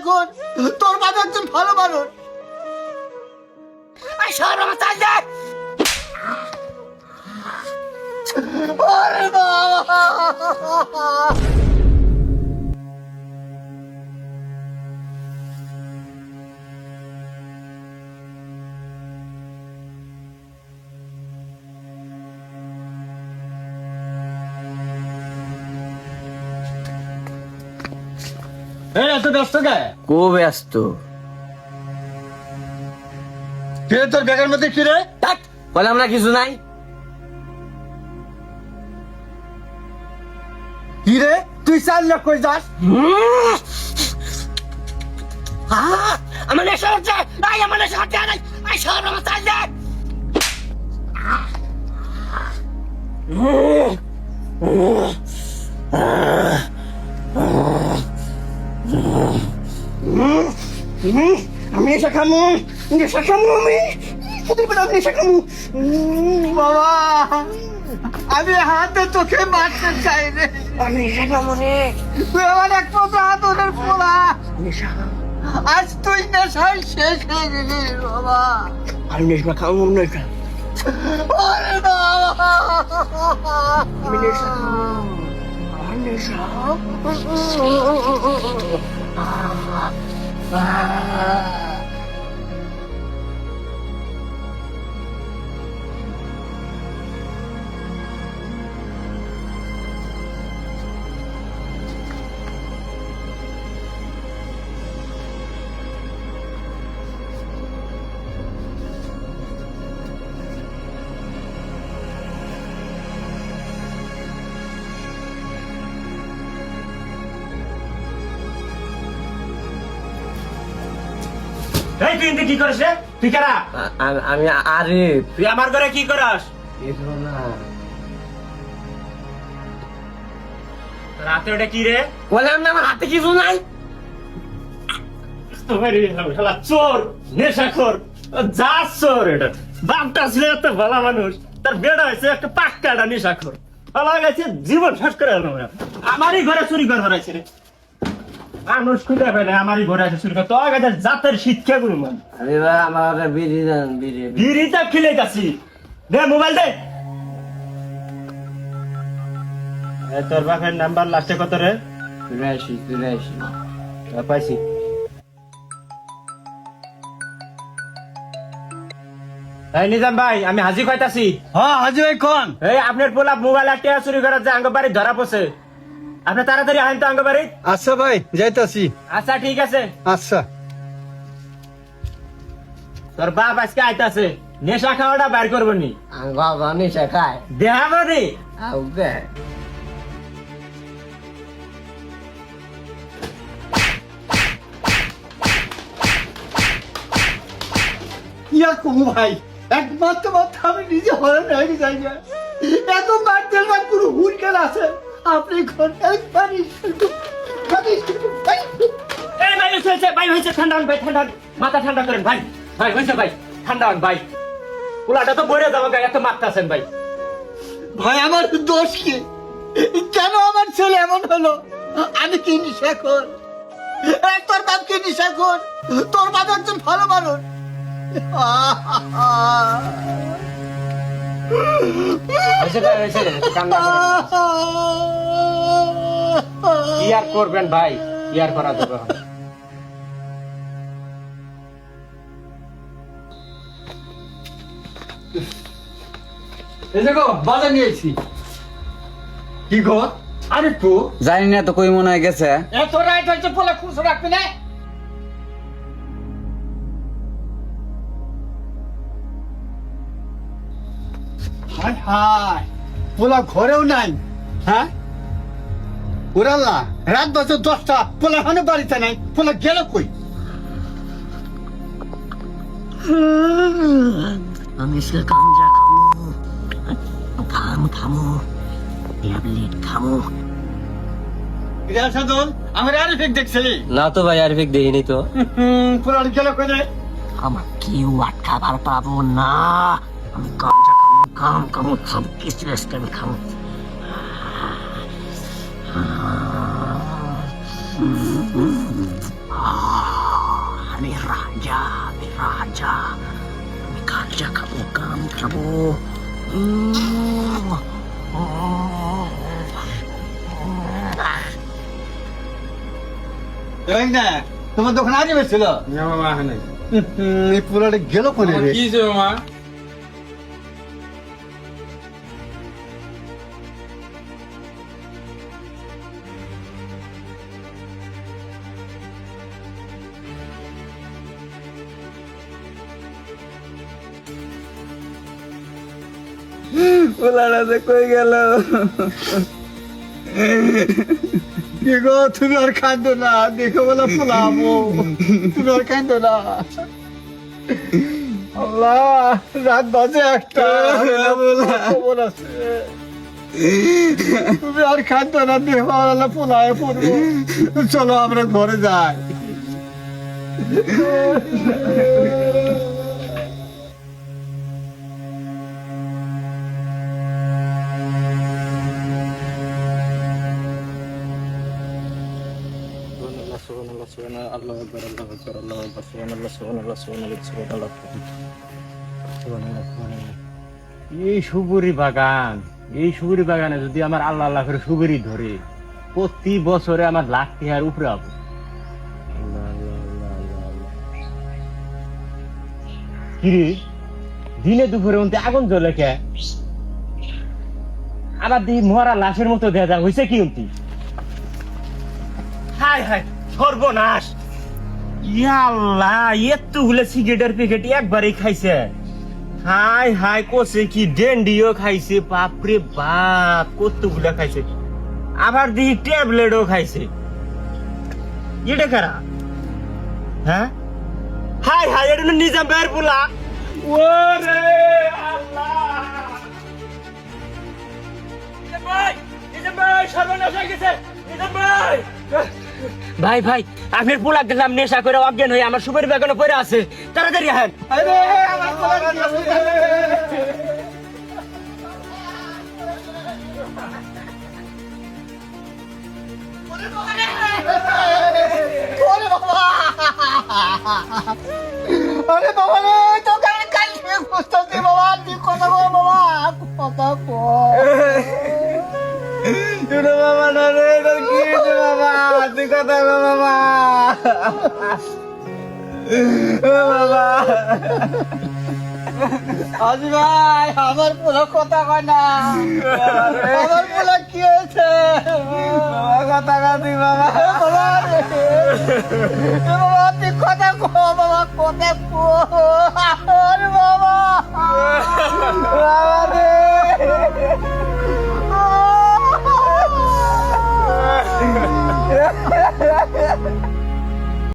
কর, তোর বাবা একজন ভালো মানুষ। ওরে বাবা! এত ব্যস্ত কে? কো ব্যস্ত? কে তোর ব্যাগের মধ্যে কি রে? বললাম না কিছু নাই। কি রে, তুই 4 লাখ কই যাস? আমার নেশা হচ্ছে, আমার নেশা হচ্ছে, সব আমার চাল দে। আমি নেশা খামু, আমি নেশা খামু। বাবা, আমি হাতে তোকে মারতে চাই রে। আমি নেশা খামু রে। তুই আমার এক পথে আদরের পোলা। আজ তুই নেশায় শেষ হয়ে গেলি বাবা। আমি নেশা খামু, নেশা। ওরে বাবা! আমি নেশা খামু, আমার নেশা। এই তুই এনতে কি করিস রে? তুই কারা? আমি আরিফ। তুই আমার ঘরে কি করাস? রাতে ওটা কি রে? বললাম না আমার হাতে কিছু নাই। শালা চোর, নেশাখোর, যা চোর এটা। বাপটা ছিল এত ভালো মানুষ, তার বেড়া হয়েছে একটা পাক্কাটা নেশাখোর। ভালো গেছে, জীবন শেষ করে আমারই ঘরে চুরি করে হারাইছে রে। মানুষ খুঁজে ফেলে আমারই ঘরে আছে চুরি করে। তো আগে জাতের শিক্ষা গুরু মান। আরে ভাই আমার বিড়ি দেন, বিড়ি। বিড়িটা খিলে গেছি। দে মোবাইল দে। তোর বাপের নাম্বার লাস্টে কত রে? 83। পাইছি। এই নিজাম ভাই, আমি হাজি কইতাছি। হ্যাঁ হাজি ভাই কোন? এই আপনার পোলা মোবাইল আটকে চুরি করে যে আঙ্গ বাড়ি ধরা পড়ছে। আপনি তাড়াতাড়ি আইন তো আঙ্গ বাড়ি। আচ্ছা ভাই, যাইতাছি। আচ্ছা ঠিক আছে। আচ্ছা। তোর বাপ আজকে আইতাছে, নেশা খাওয়াটা বাইর করবো নি। বাবা নেশা খায়। দেখাবো নি। ওকে। ইয়া কমু ভাই, একমাত্র মাত্র আমি নিজে হরণ হয়ে যাই না। এত মারতেল না পুরো হুড়কেল আছে। আপনি ঘর একবারই এই ভাই হয়েছে, ভাই হয়েছে, ঠান্ডা হন ভাই, ঠান্ডা হন। মাথা ঠান্ডা করেন ভাই। ভাই হয়েছে ভাই, ঠান্ডা হন ভাই। পোলাটা তো বইরে যাবো গায়ে, এত মারতেছেন ভাই। ভাই আমার দোষ কি? কেন আমার ছেলে এমন হলো? আমি কি নিশাখোর? তোর বাপ কি নিশাখোর? তোর বাপ একজন ভালো মানুষ। হয়েছে ভাই, হয়েছে, কান্না করেন। কি আর করবেন ভাই, কি আর করা যাবে? এই দেখো বাজার নিয়েছি। কি গো? আরে তো জানি না তো কই মনে হয় গেছে। এত রাইট হয়েছে বলে খুশি রাখবি না। হায় হায়, পোলা ঘরেও নাই। হ্যাঁ ওরাল্লা, রাত বাজে 10টা, পোলা এখনো বাড়িতে নাই। পোলা গেল কই? আমি সে গাঞ্জা খামু, ট্যাবলেট খামু। সাধন আমার আরিফিক দেখছিলি? না তো ভাই আরিফিক দেখিনি তো। পোলা গেল কই রে? আমার কেউ আটকাবার পাবো না। আমি গাঞ্জা খামু, সব কিছু আমি খামু। আমি রাজা, আমি রাজা, আমি গাঞ্জা খাবো, গাম খাবো। না তোমার দোকানে আজ বেছিল না মামা এখানে এই পুরাটা গেল কোনে রে? কি হয়েছে মামা? পোলাটা যে কই গেল? কি গো তুমি আর কাঁদো না, দেখো বলে পোলাবো, তুমি আর কাঁদো না। আল্লাহ, রাত বাজে একটা, খবর আছে। তুমি আর কাঁদো না, দেখো আল্লাহ পোলায় পড়বো। চলো আমরা ঘরে যাই। এই সুপুরি বাগান, এই সুপুরি বাগানে যদি আমার আল্লাহ আল্লাহ করে সুপুরি ধরে, প্রতি বছরে আমার লাখ টাকার উপরে হবো। কিরে, দিনে দুপুরে মধ্যে আগুন জ্বলে কে? আবার দিই মরা লাশের মতো দেখা হয়েছে কি উন্তি? হাই হাই, সর্বনাশ! ইয়াল্লাহ, এতগুলো সিগারেটের প্যাকেট একবারই খাইছে। হাই হাই, কোসে কি ডেন্ডিও খাইছে, বাপরে বাপ, কতগুলা খাইছে। আবার দিই ট্যাবলেটও খাইছে। এটা কারা? হ্যাঁ, হাই হাই, এটা নিজাম ভাইয়ের পোলা। ওরে আল্লাহ! নিজাম ভাই, নিজাম ভাই, সর্বনাশ হয়ে গেছে। নিজাম ভাই! ভাই ভাই, আপনার পোলা গেলাম নেশা করে অজ্ঞান হয়ে আমার সুপারি বাগানে পড়ে আছে, তাড়াতাড়ি আহেন। আরে আমার পোলা কি আছে? ওরে বাবা! আরে বাবা রে, তোকে আমি কাল থেকে খুঁজতেছি বাবা, তুই কথা বল বাবা, কথা কর। এটা বাবা না রে, এটা কি হয়েছে বাবা? তুই কথা বল বাবা। বাবা আজি ভাই, আমার পুরো কথা কয় না। আমার পুরো কি হয়েছে? কথা কাঁদি বাবা। বাবা রে, বাবা তুই কথা কো বাবা, কথা কো।